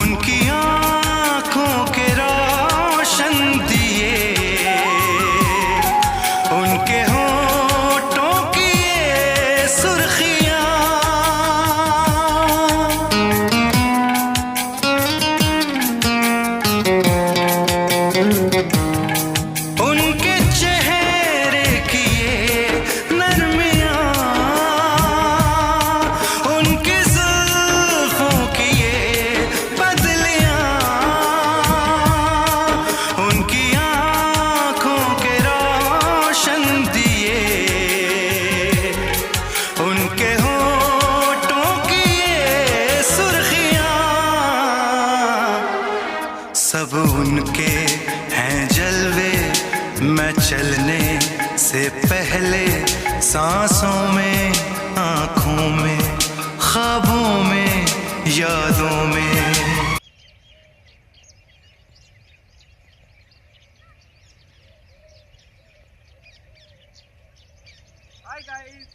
उनकी आंखों के रोशन दिए, उनके होठों की ये सुर्खियां, उनके चेहरे की ये नरमियां, उनकी जुल्फों की ये बदलियां, उनकी आंखों के रोशन दिए, उनके होठों की ये सुर्खियां, सब उनके हैं जलवे। मैं चलने से पहले सांसों में, आंखों में, ख्वाबों में, यादों में। Hi guys,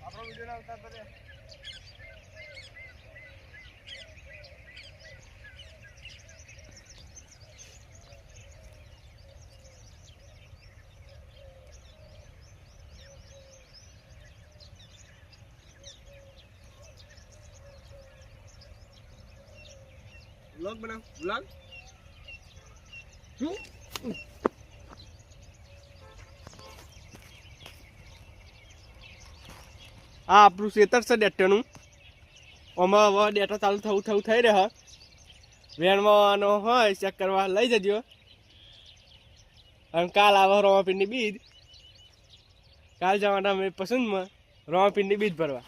આપણો વિડિયો ના ઉતારતા રે. વ્લોગ બનાવ વ્લોગ આ આપણું ખેતર છે ડેટાનું. આમાં હવે ડેટા ચાલુ થવું થઈ રહ્યા. વેણમાં આનો હોય ચેક કરવા લઈ જજો. અને કાલ આવે રોમાપીરની બીજ. કાલ જવાના અમે પસંદમાં રોમાપીરની બીજ ભરવા.